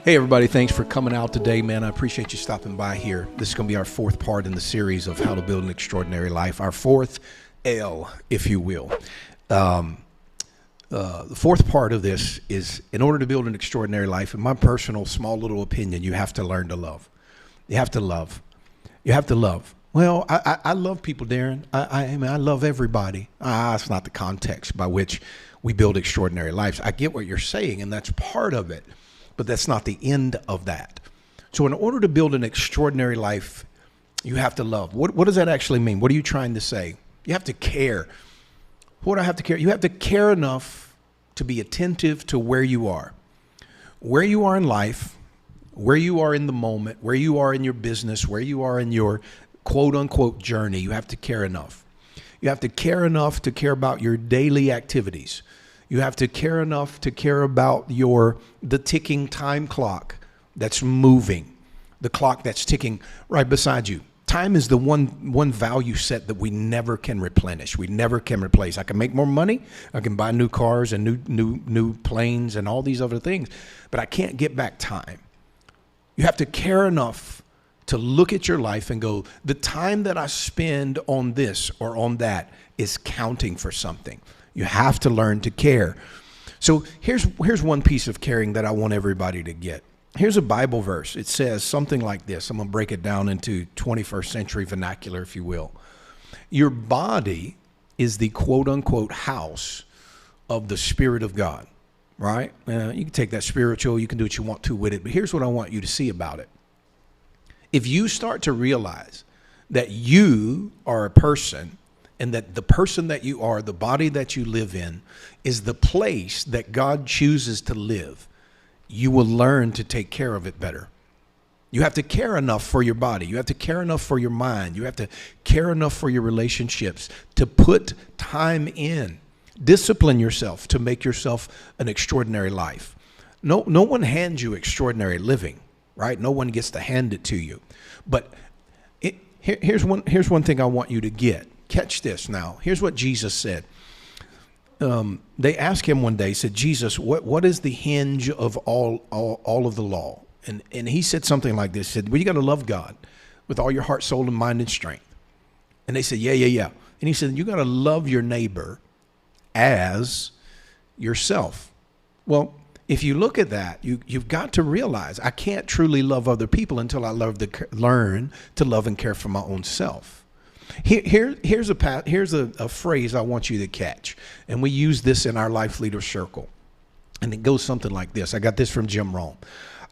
Hey everybody, thanks for coming out today, man. I appreciate you stopping by here. This is going to be our fourth part in the series of how to build an extraordinary life, our fourth L, if you will. The fourth part of this is, in order to build an extraordinary life, in my personal small little opinion, you have to learn to love. You have to love. You have to love. Well, I love people, Darrin. I mean, I love everybody. That's not the context by which we build extraordinary lives. I get what you're saying, and that's part of it. But that's not the end of that. So in order to build an extraordinary life, you have to love. What does that actually mean? What are you trying to say? You have to care. What do I have to care? You have to care enough to be attentive to where you are in life, where you are in the moment, where you are in your business, where you are in your quote unquote journey. You have to care enough. You have to care enough to care about your daily activities. You have to care enough to care about the ticking time clock that's moving, the clock that's ticking right beside you. Time is the one value set that we never can replenish. We never can replace. I can make more money. I can buy new cars and new planes and all these other things, but I can't get back time. You have to care enough to look at your life and go, the time that I spend on this or on that is counting for something. You have to learn to care. So here's one piece of caring that I want everybody to get. Here's a Bible verse. It says something like this. I'm going to break it down into 21st century vernacular, if you will. Your body is the quote unquote house of the Spirit of God, right? You can take that spiritual, you can do what you want to with it, but here's what I want you to see about it. If you start to realize that you are a person, and that the person that you are, the body that you live in, is the place that God chooses to live, you will learn to take care of it better. You have to care enough for your body. You have to care enough for your mind. You have to care enough for your relationships to put time in. Discipline yourself to make yourself an extraordinary life. No one hands you extraordinary living, right? No one gets to hand it to you. But here's one thing I want you to get. Catch this now. Here's what Jesus said. They asked him one day, said, Jesus, what is the hinge of all of the law? And he said something like this, said, well, you got to love God with all your heart, soul, and mind and strength. And they said, yeah. And he said, you got to love your neighbor as yourself. Well, if you look at that, you've got to realize I can't truly love other people until I learn to love and care for my own self. Here's a phrase I want you to catch, and we use this in our Life Leader Circle, and it goes something like this. I got this from Jim Rohn.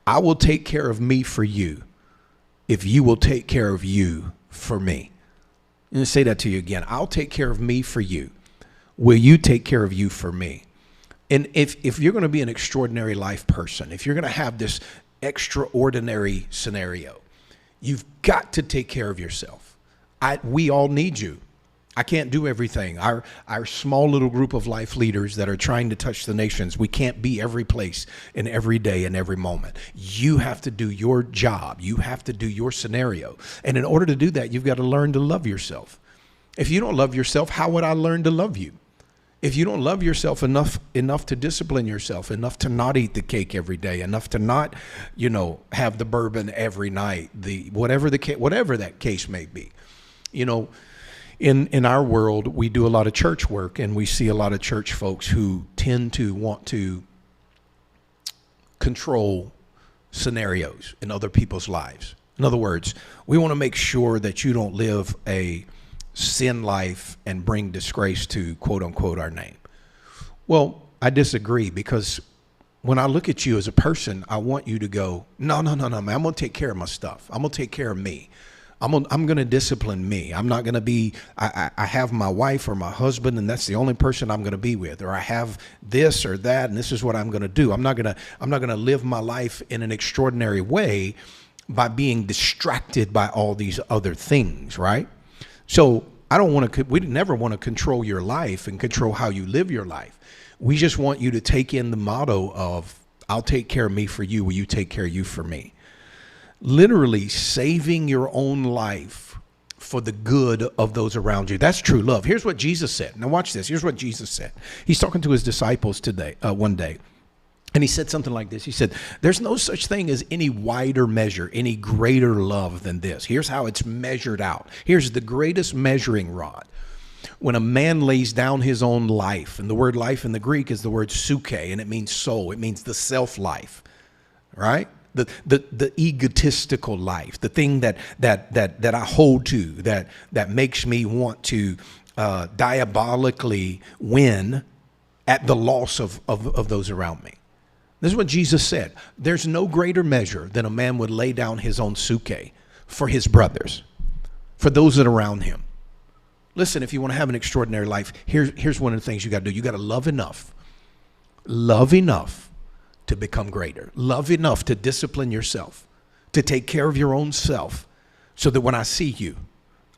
I will take care of me for you if you will take care of you for me. I'm going to say that to you again. I'll take care of me for you. Will you take care of you for me? And if you're going to be an extraordinary life person, if you're going to have this extraordinary scenario, you've got to take care of yourself. We all need you. I can't do everything. Our small little group of life leaders that are trying to touch the nations, we can't be every place and every day and every moment. You have to do your job. You have to do your scenario. And in order to do that, you've got to learn to love yourself. If you don't love yourself, how would I learn to love you? If you don't love yourself enough to discipline yourself, enough to not eat the cake every day, enough to not, have the bourbon every night, whatever that case may be. In our world, we do a lot of church work, and we see a lot of church folks who tend to want to control scenarios in other people's lives. In other words, we want to make sure that you don't live a sin life and bring disgrace to quote unquote our name. Well, I disagree, because when I look at you as a person, I want you to go, no, man, I'm going to take care of my stuff. I'm going to take care of me. I'm going to discipline me. I'm not going to be, I have my wife or my husband, and that's the only person I'm going to be with, or I have this or that, and this is what I'm going to do. I'm not going to live my life in an extraordinary way by being distracted by all these other things, right? So we never want to control your life and control how you live your life. We just want you to take in the motto of, I'll take care of me for you. Will you take care of you for me? Literally saving your own life for the good of those around you. That's true love. Here's what Jesus said. Now watch this. Here's what Jesus said. He's talking to his disciples one day. And he said something like this. He said, there's no such thing as any wider measure, any greater love than this. Here's how it's measured out. Here's the greatest measuring rod. When a man lays down his own life, and the word life in the Greek is the word suke, and it means soul. It means the self-life, right? The egotistical life, the thing that I hold to, that makes me want to diabolically win at the loss of those around me. This is what Jesus said. There's no greater measure than a man would lay down his own suke for his brothers, for those that are around him. Listen, if you want to have an extraordinary life, here's one of the things you got to do. You got to love enough to become greater. Love enough to discipline yourself, to take care of your own self, so that when I see you,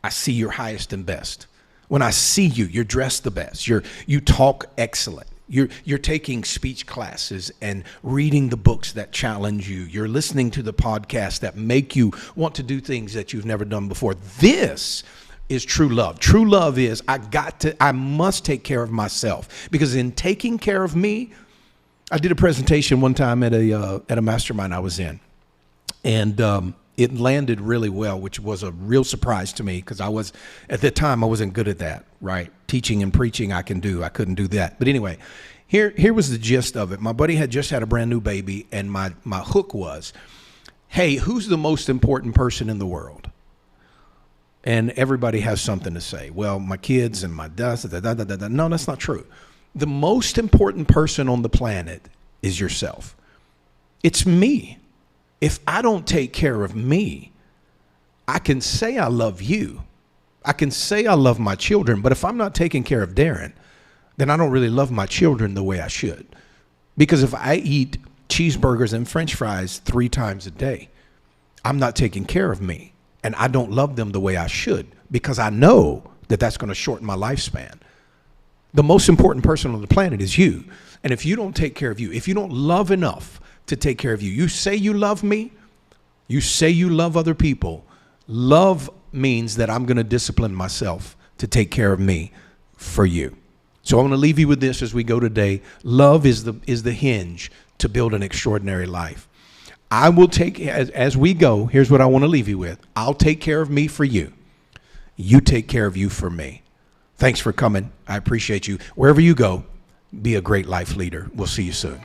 I see your highest and best. When I see you, you're dressed the best. You talk excellent. You're taking speech classes and reading the books that challenge you. You're listening to the podcasts that make you want to do things that you've never done before. This is true love. True love is I must take care of myself, because in taking care of me, I did a presentation one time at a mastermind I was in, and it landed really well, which was a real surprise to me, because at the time I wasn't good at that, right? Teaching and preaching I couldn't do that. But anyway, here was the gist of it. My buddy had just had a brand new baby, and my hook was, hey, who's the most important person in the world? And everybody has something to say. Well, my kids and my no, that's not true. The most important person on the planet is yourself. It's me. If I don't take care of me, I can say I love you. I can say I love my children, but if I'm not taking care of Darrin, then I don't really love my children the way I should. Because if I eat cheeseburgers and French fries 3 times a day, I'm not taking care of me, and I don't love them the way I should, because I know that that's going to shorten my lifespan. The most important person on the planet is you. And if you don't take care of you, if you don't love enough to take care of you, you say you love me, you say you love other people. Love means that I'm going to discipline myself to take care of me for you. So I'm going to leave you with this as we go today. Love is the hinge to build an extraordinary life. I will take, as we go, here's what I want to leave you with. I'll take care of me for you. You take care of you for me. Thanks for coming. I appreciate you. Wherever you go, be a great life leader. We'll see you soon.